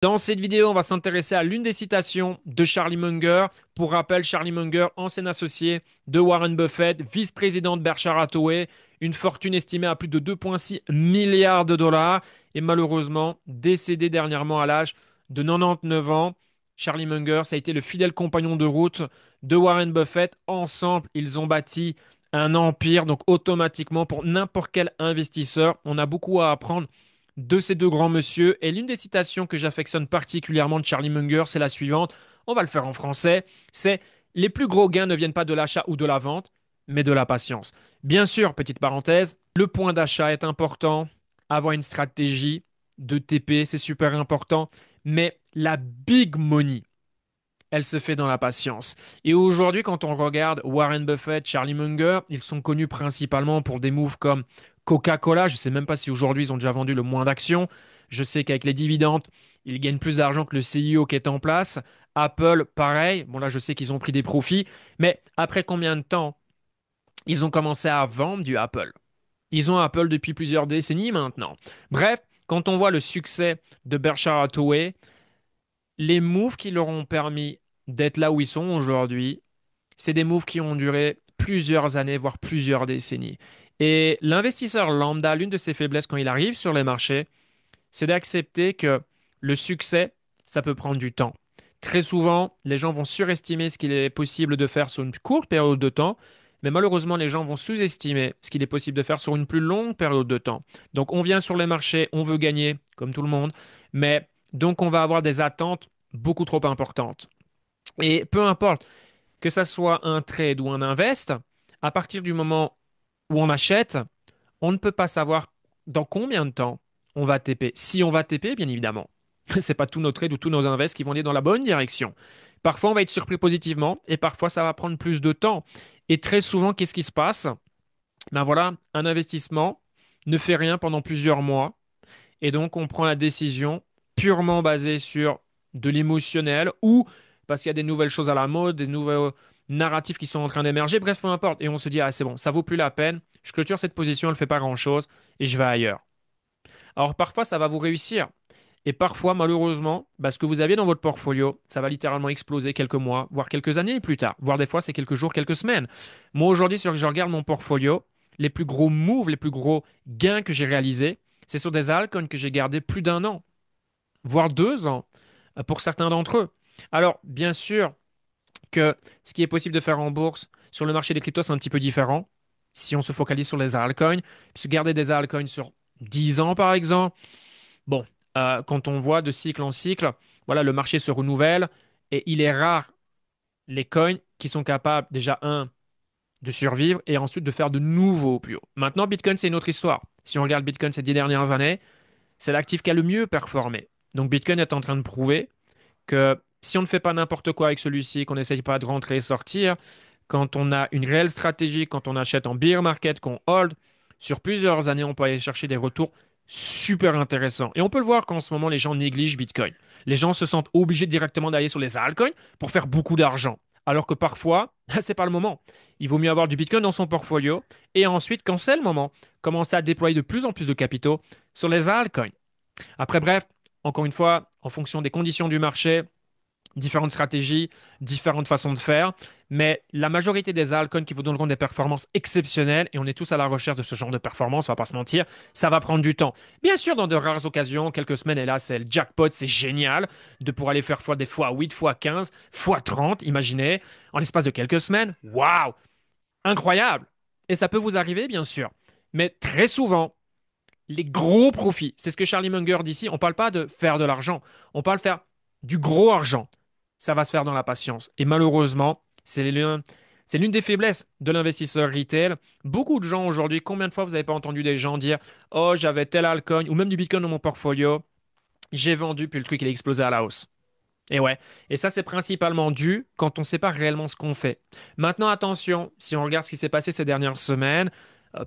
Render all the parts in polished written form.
Dans cette vidéo, on va s'intéresser à l'une des citations de Charlie Munger. Pour rappel, Charlie Munger, ancien associé de Warren Buffett, vice-président de Berkshire Hathaway, une fortune estimée à plus de 2,6 milliards de dollars et malheureusement décédé dernièrement à l'âge de 99 ans. Charlie Munger, ça a été le fidèle compagnon de route de Warren Buffett. Ensemble, ils ont bâti un empire, donc automatiquement pour n'importe quel investisseur, on a beaucoup à apprendre de ces deux grands messieurs. Et l'une des citations que j'affectionne particulièrement de Charlie Munger, c'est la suivante. On va le faire en français. C'est: les plus gros gains ne viennent pas de l'achat ou de la vente, mais de la patience. Bien sûr, petite parenthèse, le point d'achat est important. Avoir une stratégie de TP, c'est super important. Mais la big money, elle se fait dans la patience. Et aujourd'hui, quand on regarde Warren Buffett, Charlie Munger, ils sont connus principalement pour des moves comme Coca-Cola. Je ne sais même pas si aujourd'hui ils ont déjà vendu le moins d'actions. Je sais qu'avec les dividendes, ils gagnent plus d'argent que le CEO qui est en place. Apple, pareil. Bon, là, je sais qu'ils ont pris des profits. Mais après combien de temps ils ont commencé à vendre du Apple? Ils ont Apple depuis plusieurs décennies maintenant. Bref, quand on voit le succès de Berkshire Hathaway, les moves qui leur ont permis d'être là où ils sont aujourd'hui, c'est des moves qui ont duré plusieurs années, voire plusieurs décennies. Et l'investisseur lambda, l'une de ses faiblesses quand il arrive sur les marchés, c'est d'accepter que le succès, ça peut prendre du temps. Très souvent, les gens vont surestimer ce qu'il est possible de faire sur une courte période de temps, mais malheureusement, les gens vont sous-estimer ce qu'il est possible de faire sur une plus longue période de temps. Donc, on vient sur les marchés, on veut gagner, comme tout le monde, mais donc on va avoir des attentes beaucoup trop importantes. Et peu importe que ça soit un trade ou un invest, à partir du moment où on achète, on ne peut pas savoir dans combien de temps on va TP. Si on va TP, bien évidemment. C'est pas tous nos trades ou tous nos invests qui vont aller dans la bonne direction. Parfois, on va être surpris positivement et parfois, ça va prendre plus de temps. Et très souvent, qu'est-ce qui se passe? Ben voilà, un investissement ne fait rien pendant plusieurs mois et donc on prend la décision purement basée sur de l'émotionnel ou parce qu'il y a des nouvelles choses à la mode, des nouveaux narratifs qui sont en train d'émerger, bref, peu importe. Et on se dit, ah c'est bon, ça vaut plus la peine, je clôture cette position, elle ne fait pas grand-chose et je vais ailleurs. Alors parfois, ça va vous réussir. Et parfois, malheureusement, ce que vous aviez dans votre portfolio, ça va littéralement exploser quelques mois, voire quelques années plus tard. Voire des fois, c'est quelques jours, quelques semaines. Moi, aujourd'hui, sur que je regarde mon portfolio, les plus gros moves, les plus gros gains que j'ai réalisés, c'est sur des altcoins que j'ai gardés plus d'un an, voire 2 ans, pour certains d'entre eux. Alors, bien sûr que ce qui est possible de faire en bourse, sur le marché des cryptos, c'est un petit peu différent. Si on se focalise sur les altcoins, puisque garder des altcoins sur 10 ans, par exemple, bon, quand on voit de cycle en cycle, voilà, le marché se renouvelle et il est rare les coins qui sont capables, déjà, de survivre et ensuite de faire de nouveaux plus hauts. Maintenant, Bitcoin, c'est une autre histoire. Si on regarde Bitcoin ces 10 dernières années, c'est l'actif qui a le mieux performé. Donc Bitcoin est en train de prouver que si on ne fait pas n'importe quoi avec celui-ci, qu'on n'essaye pas de rentrer et sortir, quand on a une réelle stratégie, quand on achète en bear market, qu'on hold, sur plusieurs années, on peut aller chercher des retours super intéressants. Et on peut le voir qu'en ce moment, les gens négligent Bitcoin. Les gens se sentent obligés directement d'aller sur les altcoins pour faire beaucoup d'argent. Alors que parfois, c'est pas le moment. Il vaut mieux avoir du Bitcoin dans son portfolio et ensuite, quand c'est le moment, commencer à déployer de plus en plus de capitaux sur les altcoins. Après, bref, encore une fois, en fonction des conditions du marché, différentes stratégies, différentes façons de faire, mais la majorité des altcoins qui vous donneront des performances exceptionnelles, et on est tous à la recherche de ce genre de performance, on va pas se mentir, ça va prendre du temps. Bien sûr, dans de rares occasions, quelques semaines, et là, c'est le jackpot, c'est génial de pouvoir aller faire fois des fois 8, fois 15, fois 30, imaginez, en l'espace de quelques semaines. Waouh! Incroyable! Et ça peut vous arriver, bien sûr. Mais très souvent, les gros profits. C'est ce que Charlie Munger dit ici. On ne parle pas de faire de l'argent. On parle de faire du gros argent. Ça va se faire dans la patience. Et malheureusement, c'est l'une des faiblesses de l'investisseur retail. Beaucoup de gens aujourd'hui, combien de fois vous n'avez pas entendu des gens dire: oh, j'avais tel altcoin ou même du Bitcoin dans mon portfolio, j'ai vendu, puis le truc il a explosé à la hausse. Et ouais, et ça c'est principalement dû quand on ne sait pas réellement ce qu'on fait. Maintenant, attention, si on regarde ce qui s'est passé ces dernières semaines,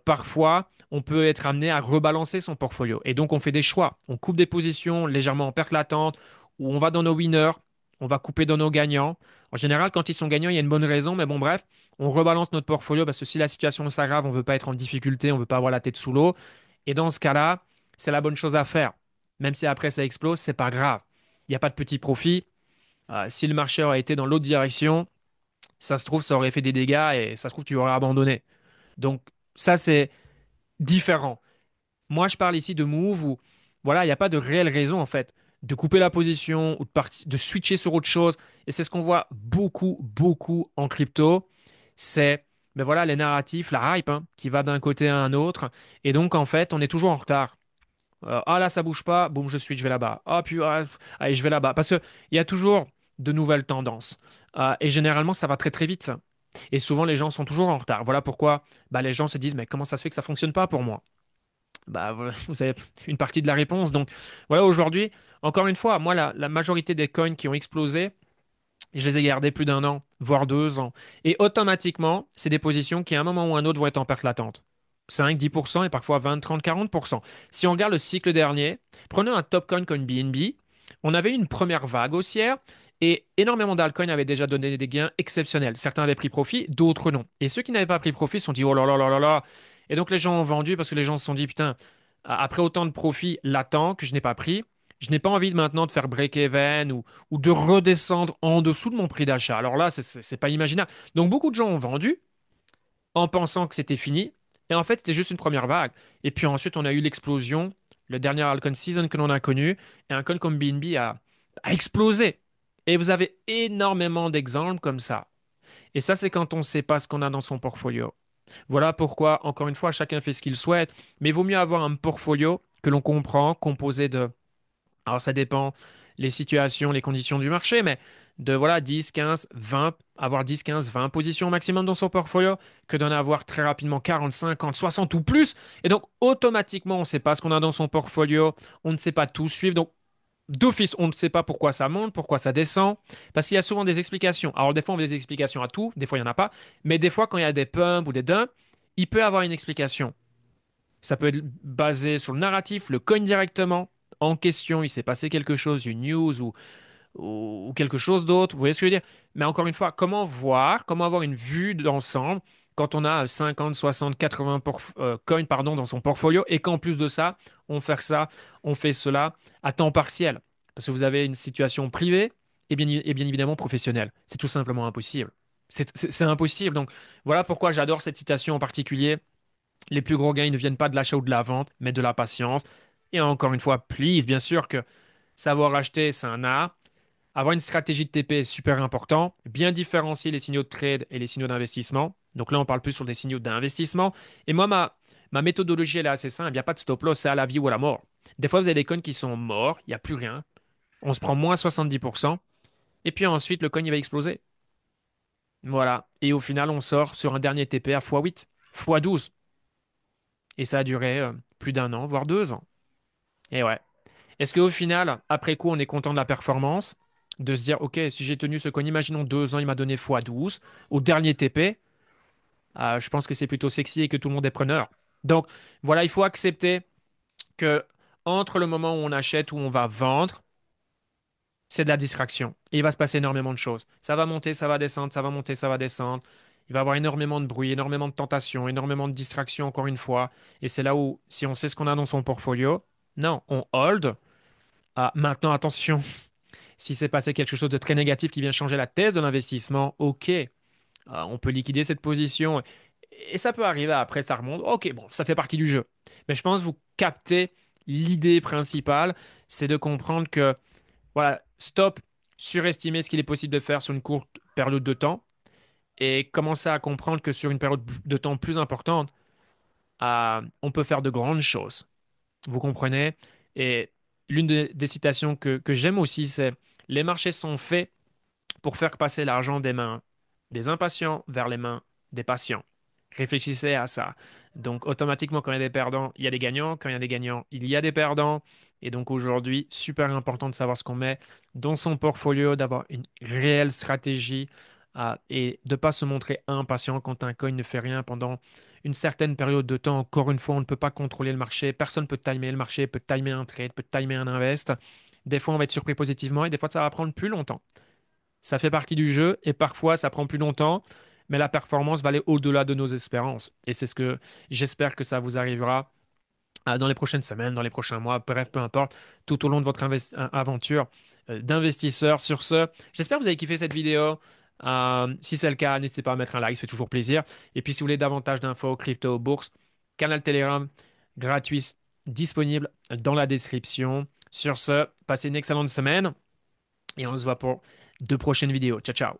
parfois on peut être amené à rebalancer son portfolio. Et donc on fait des choix. On coupe des positions légèrement en perte latente, ou on va dans nos winners, on va couper dans nos gagnants. En général, quand ils sont gagnants, il y a une bonne raison, mais bon, bref, on rebalance notre portfolio parce que si la situation s'aggrave, on ne veut pas être en difficulté, on ne veut pas avoir la tête sous l'eau. Et dans ce cas-là, c'est la bonne chose à faire. Même si après ça explose, c'est pas grave. Il n'y a pas de petit profit. Si le marché aurait été dans l'autre direction, ça se trouve, ça aurait fait des dégâts et ça se trouve, tu aurais abandonné. Donc, ça, c'est différent. Moi, je parle ici de move où, voilà, il n'y a pas de réelle raison, en fait, de couper la position ou de switcher sur autre chose. Et c'est ce qu'on voit beaucoup, beaucoup en crypto. C'est, ben voilà, les narratifs, la hype, hein, qui va d'un côté à un autre. Et donc, en fait, on est toujours en retard. Ah là, ça bouge pas, boum, je switch, je vais là-bas. Ah, puis, allez, je vais là-bas. Parce qu'il y a toujours de nouvelles tendances. Et généralement, ça va très, très vite. Et souvent, les gens sont toujours en retard. Voilà pourquoi bah, les gens se disent, mais comment ça se fait que ça fonctionne pas pour moi? Bah, voilà, vous avez une partie de la réponse. Donc, voilà, aujourd'hui, encore une fois, moi, la majorité des coins qui ont explosé, je les ai gardés plus d'un an, voire 2 ans. Et automatiquement, c'est des positions qui, à un moment ou un autre, vont être en perte latente. 5, 10% et parfois 20, 30, 40%. Si on regarde le cycle dernier, prenez un top coin comme BNB, on avait eu une première vague haussière et énormément d'altcoins avaient déjà donné des gains exceptionnels. Certains avaient pris profit, d'autres non. Et ceux qui n'avaient pas pris profit se sont dit, oh là là là là là. Et donc les gens ont vendu parce que les gens se sont dit, putain, après autant de profits latents que je n'ai pas pris, je n'ai pas envie de maintenant de faire break-even ou de redescendre en dessous de mon prix d'achat. Alors là, c'est pas imaginable. Donc beaucoup de gens ont vendu en pensant que c'était fini. Et en fait, c'était juste une première vague. Et puis ensuite, on a eu l'explosion, le dernier Alcon Season que l'on a connu. Et un coin comme BNB a explosé. Et vous avez énormément d'exemples comme ça. Et ça, c'est quand on ne sait pas ce qu'on a dans son portfolio. Voilà pourquoi, encore une fois, chacun fait ce qu'il souhaite. Mais il vaut mieux avoir un portfolio que l'on comprend, composé de alors ça dépend les situations, les conditions du marché, mais de voilà 10, 15, 20, avoir 10, 15, 20 positions au maximum dans son portfolio, que d'en avoir très rapidement 40, 50, 60 ou plus. Et donc automatiquement, on ne sait pas ce qu'on a dans son portfolio, on ne sait pas tout suivre. Donc d'office, on ne sait pas pourquoi ça monte, pourquoi ça descend, parce qu'il y a souvent des explications. Alors des fois, on veut des explications à tout, des fois, il n'y en a pas, mais des fois, quand il y a des pumps ou des dumps, il peut y avoir une explication. Ça peut être basé sur le narratif, le coin directement en question, il s'est passé quelque chose, une news ou quelque chose d'autre. Vous voyez ce que je veux dire? Mais encore une fois, comment voir, comment avoir une vue d'ensemble quand on a 50, 60, 80 coins pardon, dans son portfolio et qu'en plus de ça, on fait cela à temps partiel. Parce que vous avez une situation privée et bien évidemment professionnelle. C'est tout simplement impossible. C'est impossible. Donc voilà pourquoi j'adore cette citation en particulier. Les plus gros gains ils ne viennent pas de l'achat ou de la vente, mais de la patience. Et encore une fois, please, bien sûr que savoir acheter, c'est un art. Avoir une stratégie de TP est super important. Bien différencier les signaux de trade et les signaux d'investissement. Donc là, on parle plus sur des signaux d'investissement. Et moi, ma méthodologie, elle est assez simple. Il n'y a pas de stop loss, c'est à la vie ou à la mort. Des fois, vous avez des coins qui sont morts, il n'y a plus rien. On se prend moins 70%. Et puis ensuite, le coin, il va exploser. Voilà. Et au final, on sort sur un dernier TP à x8, x12. Et ça a duré plus d'un an, voire 2 ans. Et ouais. Est-ce qu'au final, après coup, on est content de la performance? De se dire, OK, si j'ai tenu ce coin, imaginons 2 ans, il m'a donné x12 au dernier TP. Je pense que c'est plutôt sexy et que tout le monde est preneur. Donc voilà, il faut accepter que entre le moment où on achète, où on va vendre, c'est de la distraction. Et il va se passer énormément de choses. Ça va monter, ça va descendre, ça va monter, ça va descendre. Il va y avoir énormément de bruit, énormément de tentations, énormément de distractions, encore une fois. Et c'est là où, si on sait ce qu'on a dans son portfolio, non, on hold. Maintenant, attention, si c'est passé quelque chose de très négatif qui vient changer la thèse de l'investissement, ok, on peut liquider cette position. Et ça peut arriver après, ça remonte. Ok, bon, ça fait partie du jeu. Mais je pense que vous captez l'idée principale, c'est de comprendre que, voilà, stop, surestimer ce qu'il est possible de faire sur une courte période de temps et commencer à comprendre que sur une période de temps plus importante, on peut faire de grandes choses. Vous comprenez? Et l'une des citations que j'aime aussi, c'est les marchés sont faits pour faire passer l'argent des mains des impatients vers les mains des patients. Réfléchissez à ça. Donc, automatiquement, quand il y a des perdants, il y a des gagnants. Quand il y a des gagnants, il y a des perdants. Et donc, aujourd'hui, super important de savoir ce qu'on met dans son portfolio, d'avoir une réelle stratégie et de ne pas se montrer impatient quand un coin ne fait rien pendant une certaine période de temps. Encore une fois, on ne peut pas contrôler le marché. Personne ne peut timer le marché, peut timer un trade, peut timer un invest. Des fois, on va être surpris positivement et des fois, ça va prendre plus longtemps. Ça fait partie du jeu et parfois ça prend plus longtemps, mais la performance va aller au-delà de nos espérances. Et c'est ce que j'espère que ça vous arrivera dans les prochaines semaines, dans les prochains mois, bref, peu importe, tout au long de votre aventure. d'investisseurs. Sur ce, j'espère que vous avez kiffé cette vidéo. Si c'est le cas, n'hésitez pas à mettre un like, ça fait toujours plaisir. Et puis si vous voulez davantage d'infos, crypto, bourse, canal Telegram gratuit disponible dans la description. Sur ce, passez une excellente semaine et on se voit pour de prochaines vidéos. Ciao, ciao.